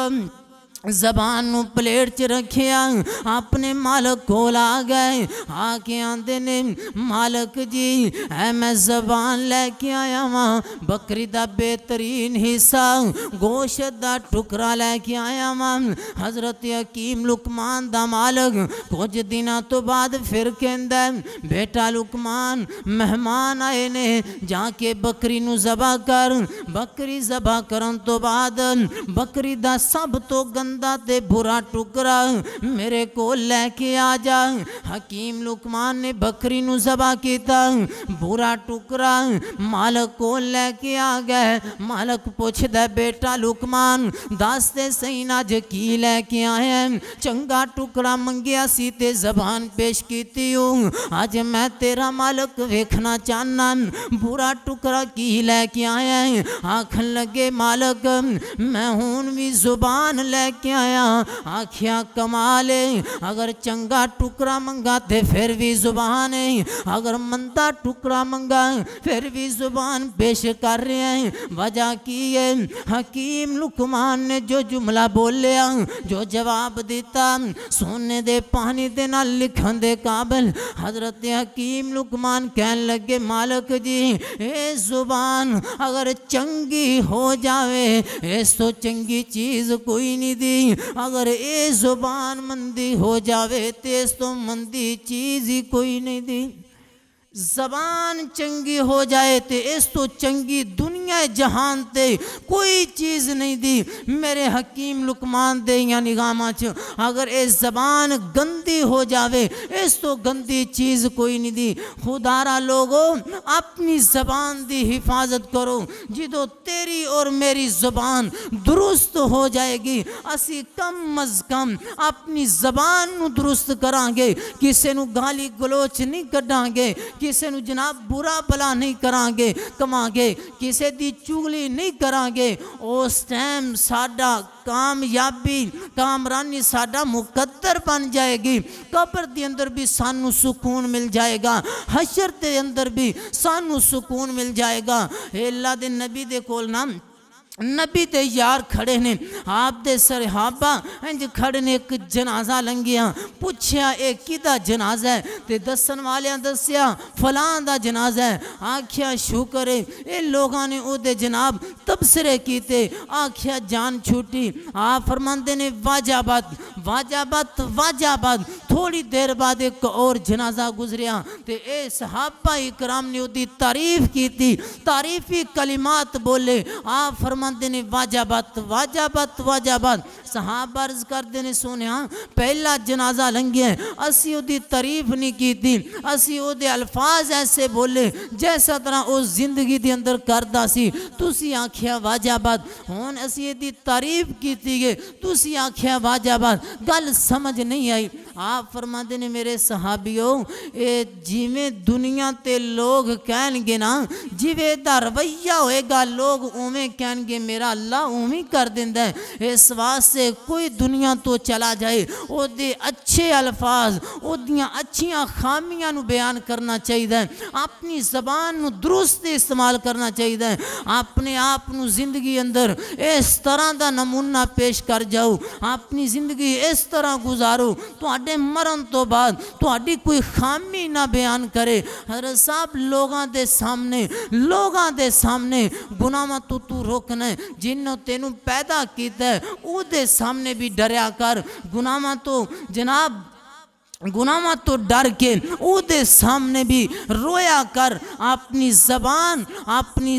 Speaker 1: जबान नू प्लेट च रखिया अपने मालक कोल आ गए आके आंदे ने मालक जी ऐ मैं जबान लैके आया वां बकरी दा बेहतरीन हिस्सा गोश्त दा टुकड़ा लैके आया वां हजरत हकीम लुकमान दा मालक कुछ दिनों तो बाद फिर कहंदा बेटा लुकमान मेहमान आए ने जाके बकरी नू ज़बा कर बकरी ज़बा करन तो बाद बकरी दा सब तो गंदा ते बुरा टुकड़ा मेरे को लैके आ जा हकीम लुकमान ने बकरी नू ज़बा किया बुरा टुकड़ा मालक को लैके आ गए मालक पूछदा बेटा लुकमान दस दे सही ना अज की लैके आया चंगा टुकड़ा मंगिया सी ते जबान पेश की हूँ अज मैं तेरा मालक वेखना चाहना बुरा टुकड़ा की लैके आया आखन लगे मालक मैं हुण भी जुबान लैके आया आखिया कमाल अगर चंगा टुकड़ा मंगा ते फिर भी जुबान है अगर मंदा टुकड़ा मंगा फिर भी जुबान पेश कर रहे हैं वजह की है हकीम लुकमान ने जो जुमला बोलिया जो जवाब दिता सोने दे पानी दे नाल लिखन दे काबिल हजरत हकीम लुकमान कहन लगे मालक जी ए जुबान अगर चंगी हो जावे इस तो चंगी चीज़ कोई नहीं दी अगर ये जुबान मंदी हो जावे तो इस तो मंदी चीज़ ही कोई नहीं दी जबान चंगी हो जाए तो इस तो चंगी दुनिया जहान ते कोई चीज़ नहीं दी मेरे हकीम लुकमान दे या निगामा च अगर ये जबान गंदी हो जावे इस तो गंदी चीज़ कोई नहीं दी खुदारा लोगों अपनी जबान दी हिफाजत करो जिदो तेरी और मेरी जबान दुरुस्त हो जाएगी असी कम अज कम अपनी जबान नू दुरुस्त करांगे किसी नू गाली गलोच नहीं कढ़ांगे किसी नू जनाब बुरा भला नहीं करांगे कमांगे किसी दी चुगली नहीं करांगे उस टाइम साडा कामयाबी कामरानी साडा मुकद्दर बन जाएगी कब्र के अंदर भी सानू सुकून मिल जाएगा हशर के अंदर भी सानू सुकून मिल जाएगा अल्लाह दे नबी दे कोल ना नबी दे यार खड़े ने, आप दे सरहाबा इंज खड़े ने, एक जनाजा लंघिया, पुछया ए किदा जनाजा है, ते दसन वालियां दस्या फलां दा जनाजा है। आख्या शुक्र है, ए लोगां ने ओदे जनाब तबसरे कीते, आख्या जान छूटी। आप फरमांदे ने वाजाबाद वाजाबाद वाजाबाद। थोड़ी देर बाद एक और जनाजा गुजरिया, ते ए सहाबा इकराम ने ओदी तारीफ की, तारीफी कलिमात बोले। आप फरमाते ने वाजाबात वाजाबात वाजाबात। सहाबा अर्ज करते ने सोनिया पहला जनाजा लंघिया, असी ओदी तारीफ नहीं की थी, असी ओदे अल्फाज ऐसे बोले जैसा तरह उस जिंदगी दे अंदर करदा सी, तुसी आख्या वाजाबात। हुण असी एदी तारीफ की है, तुसी आख्या वाजाबात, गल समझ नहीं आई। आप फरमाते ने मेरे सहाबियों, ए जिवें दुनिया ते लोग कहणगे ना, जिवें दा रवैया होएगा लोग उवें कहणगे, मेरा अल्लाह उवें कर दिंदा है। इस वास्ते कोई दुनिया तो चला जाए, ओदे अच्छे अल्फाज, ओदियां अच्छियां खामियां नू बयान करना चाहिए, अपनी ज़बान नू दुरुस्त इस्तेमाल करना चाहिए, अपने आप नू जिंदगी अंदर इस तरह का नमूना पेश कर जाओ, अपनी जिंदगी इस तरह गुजारो, तुहाडे मरण तो बाद तुहाडी कोई खामी ना बयान करे। हज़रत साहब लोगां दे सामने गुनाहां तो तू रोकना है, जिन्हों तेनू पैदा किया उहदे सामने भी डरिया कर, गुनाहां तो जनाब गुनाहां तो डर के उहदे सामने भी रोया कर। अपनी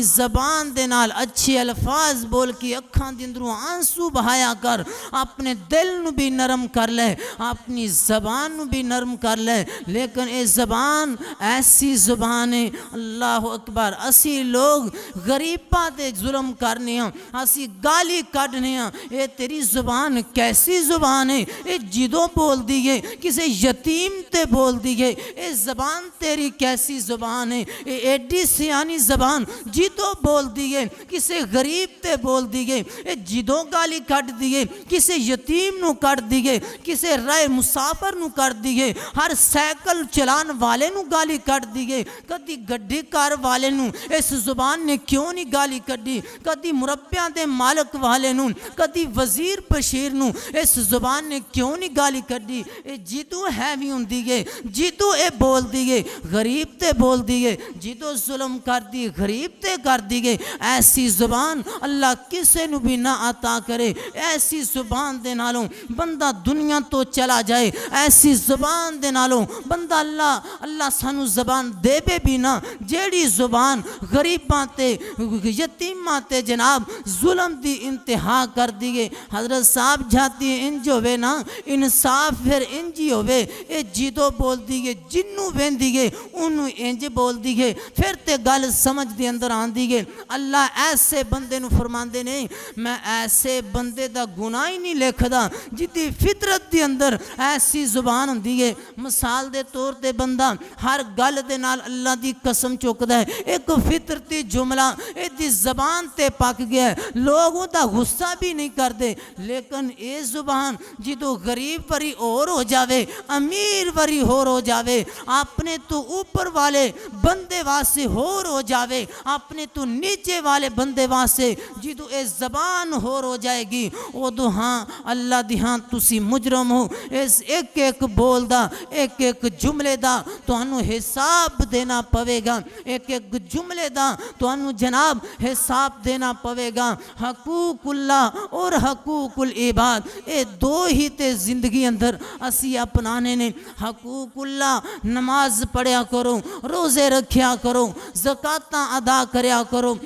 Speaker 1: ज़बान दे नाल अच्छे अल्फाज बोल के अखां दे अंदरों आंसू बहाया कर, अपने दिल नू भी नरम कर ले, अपनी ज़बान नू भी नरम कर ले। लेकिन ये ज़बान ऐसी ज़बान है, अल्लाह अकबर, असी लोग गरीबां ते जुल्म करने हैं, असी गाली कढ़ने हैं, ये तेरी ज़बान कैसी ज़बान है, ये जिदों बोल दी है, किसी यतीम ते बोल दी है, ये ज़बान तेरी कैसी ज़बान है, ये एडी सियानी ज़बान जिदों बोल दी है, किसी गरीब ते बोल दी है, ये जिदों गाली कट दी है, किसी यतीम नू कट दी है, किसी राय मुसाफर नू कर दी है, हर साइकिल चलान वाले नू गाली कट दी है, कदी गड्डी कार वाले नू इस ज़ुबान ने क्यों नहीं गाली कढ़ी, कदी मुरब्बियां दे मालक वाले नू, कदी वजीर बशीर नू इस ज़ुबान ने क्यों नहीं गाली कढ़ी। ये जिदों है भी होंदी है, जिदों ये बोल दी है, गरीब ते बोल दी है, जिदों जुल्म कर दी गरीब ते कर दी है। ऐसी ज़ुबान अल्लाह किसे नू भी ना अता करे, ऐसी ज़ुबान दे नालों बंदा दुनिया तो चला जाए, ऐसी ज़ुबान दे नालों बंदा अल्लाह सानू ज़ुबान देवे भी ना, जेड़ी ज़ुबान गरीबां ते यतीमां ते जनाब जुल्म दी इंतहा कर दी है। हज़रत साहब जाती इंज होवे ना, इंसाफ फिर इंज ही होवे, ये जिदों बोल दी है, जिन्नू वेंदी है उन्नू इंज बोल दी है, फिर ते गल समझ दे अंदर आंदी है। अल्लाह ऐसे बंदे नू फरमांदे ने, मैं ऐसे बंदे दा गुनाह ही नहीं लिखदा जिदी फितरत दे अंदर ऐसी जुबान होंदी है। मिसाल दे तौर ते बंदा हर गल दे नाल अल्लाह दी कसम चुकदा है, एक फितरती जुमला इहदी ज़बान ते पक गया, लोग उहदा गुस्सा भी नहीं करते, लेकिन ये जुबान जिदों गरीब वरी और हो जावे, अमीर वरी होर हो जावे, अपने तो ऊपर वाले बंदे वास्ते होर हो जावे, अपने तो नीचे वाले बंदे वास्ते जिदों ये ज़बान होर हो जाएगी, उदों हाँ अल्लाह दी हाँ तुसी मुजरम हो। इस एक एक बोल दा, एक एक जुमले दा तुहानू हिसाब देना पवेगा, एक एक जुमले दा तुहानू जनाब हिसाब देना पवेगा। हकूकुल्लाह और हकूकुल इबाद, ये दो ही ते जिंदगी अंदर असी अपनाने ने। हकूकुल्लाह, नमाज पढ़िया करो, रोज़े रखिया करो, ज़कातां अदा करया करो,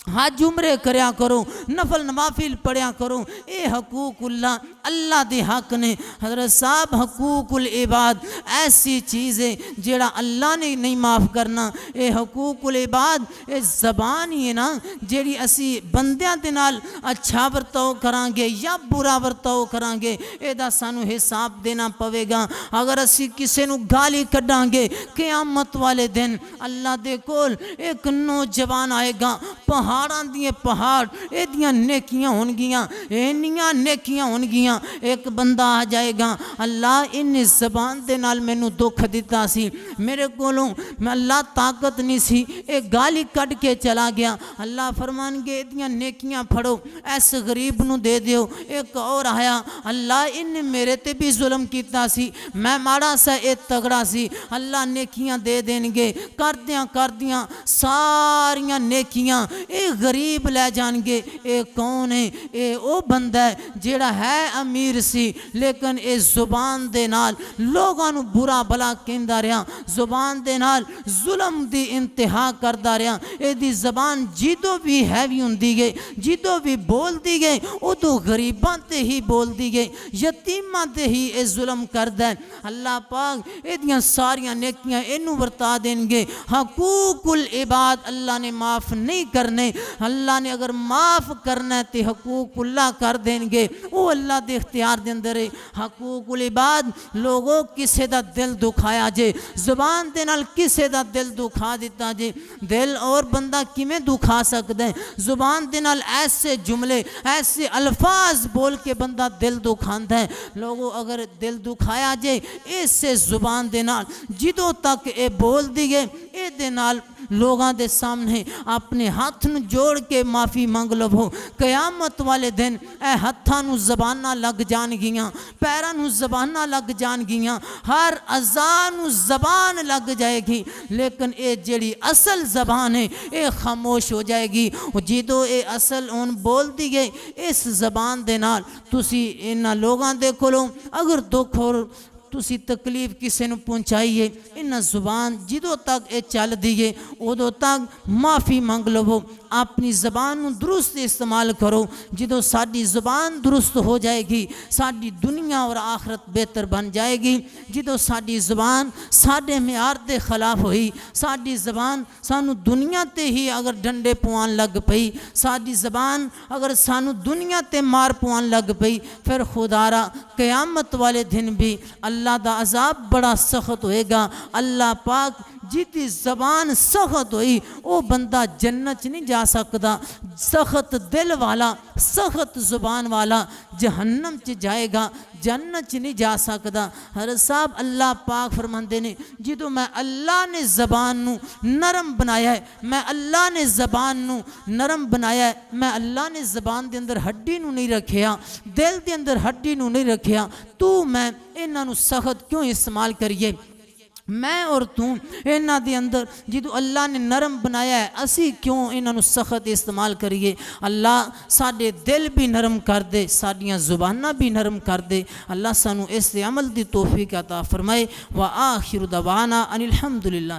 Speaker 1: हज उमरे करया करो, नफल नवाफिल पढ़िया करो, ये हकूकुल्लाह अल्लाह दे हक ने। हज़रत साहब हकूकुल इबाद ऐसी चीज़ है जेड़ा अल्लाह ने नहीं माफ़ करना। ये हकूकुल इबाद ये ज़बान ही है ना, जेड़ी असी बंदियां दे नाल अच्छा बर्ताव करांगे या बुरा बर्ताव करांगे, एदा सानू हिसाब देना पवेगा। अगर असी किसी नू गाली कढ़ांगे, क़यामत वाले दिन अल्लाह दे कोल एक नौजवान आएगा, पहाड़ पहाड़ां दिए पहाड़ एदियां नेकियां होणगियां, इन्नियां नेकियां होणगियां। एक बंदा आ जाएगा, अल्लाह इन्नी ज़बान दे नाल मैनू दुख दिता सी, मेरे कोलों मैं अल्लाह ताकत नहीं सी, एक गाली कट के चला गया। अल्लाह फरमानगे एदियां नेकियां फड़ो, इस गरीब नू दे दियो। एक और आया, अल्लाह इन्ने मेरे ते भी जुल्म कीता सी, मैं माड़ा सा ए तगड़ा सी, अल्लाह नेकियां दे देंगे। करदियां सारियां नेकियां ये गरीब लै जाएंगे। ये कौन है? ये वो बंदा है जेड़ा है अमीर सी, लेकिन ये जुबान दे नाल लोगां नू बुरा भला कहंदा रहा, जुबान दे नाल जुल्म दी इंतहा करदा रहा। एदी ज़बान जिदों भी हैवी हुंदी गई, जिदों भी बोलदी गई, उदों गरीबां ते ही बोलदी गई, यतीमां ते ही ये जुल्म करदा है। अल्लाह पाक एदियां सारियां नेकियां इनू वरता देंगे। हकूकुल इबाद अल्लाह ने माफ़ नहीं करने, अल्लाह ने अगर माफ़ करना है तो हकूकुल्लाह कर देंगे, वो अल्लाह के इख्तियार दे अंदर है। हकूकुल इबाद लोगों किसी का दिल दुखाया जे, जुबान दे नाल किसी का दिल दुखा दिता जे, दिल और बंदा किमें दुखा सकता है? जुबान दे नाल ऐसे जुमले ऐसे अल्फाज बोल के बंदा दिल दुखांदा है। लोगों अगर दिल दुखाया जे इससे जुबान दे नाल जिदों तक ये बोल दी गए, ये दे नाल लोगों के सामने अपने हाथ न जोड़ के माफ़ी मंग लवो। कयामत वाले दिन ए हत्थां नू ज़बानां लग जाणगियां, पैरां नू ज़बानां लग जाणगियां, हर अज़ान नू ज़बान लग जाएगी, लेकिन ये जेड़ी असल ज़बान है ये खामोश हो जाएगी। जिदों ये असल हुण बोल दी गई, इस ज़बान दे नाल तुसी इन्हां लोगां दे कोलों अगर दुख और तुसी तकलीफ किसी को पहुँचाइए, इन्ना जुबान जिदों तक ये चल दी है उदों तक माफ़ी मंग लवो, अपनी ज़बान दुरुस्त इस्तेमाल करो। जिदों साड़ी ज़ुबान दुरुस्त हो जाएगी, साड़ी दुनिया और आखरत बेहतर बन जाएगी। जिदों साड़ी ज़ुबान साढ़े म्यार के खिलाफ हुई, साड़ी ज़बान सानू दुनिया ते ही अगर डंडे पवान लग पई, साड़ी ज़बान अगर सानू दुनिया ते मार पवान लग पई, फिर खुदारा क़यामत वाले दिन भी अल्लाह दा अजाब बड़ा सख्त होएगा। अल्लाह पाक जिदी ज़बान सख्त हुई वो बंदा जन्नत नहीं जा सकता, सख्त दिल वाला सख्त ज़ुबान वाला जहन्नम च जाएगा, जन्नत नहीं जा सकता। हर साहब अल्लाह पाक फरमाते ने, जिदों मैं अल्लाह ने ज़बान नू नरम बनाया है, मैं अल्लाह ने ज़बान नू नरम बनाया है, मैं अल्लाह ने ज़बान के अंदर हड्डी नू नहीं रखिया, दिल के अंदर हड्डी नू नहीं रखिया, तू मैं इन्हां नू सख्त क्यों इस्तेमाल करिए? मैं और तू इन्हां दे अंदर जिदों अल्लाह ने नरम बनाया है, असी क्यों इन्हां नू सख्त इस्तेमाल करिए? अल्लाह साडे दिल भी नरम कर दे, साडियां ज़ुबानां भी नरम कर दे। अल्लाह सानू इस अमल दी तौफीक अता फरमाए। व आखिर दवाना अनिल हम्दुलिल्लाह।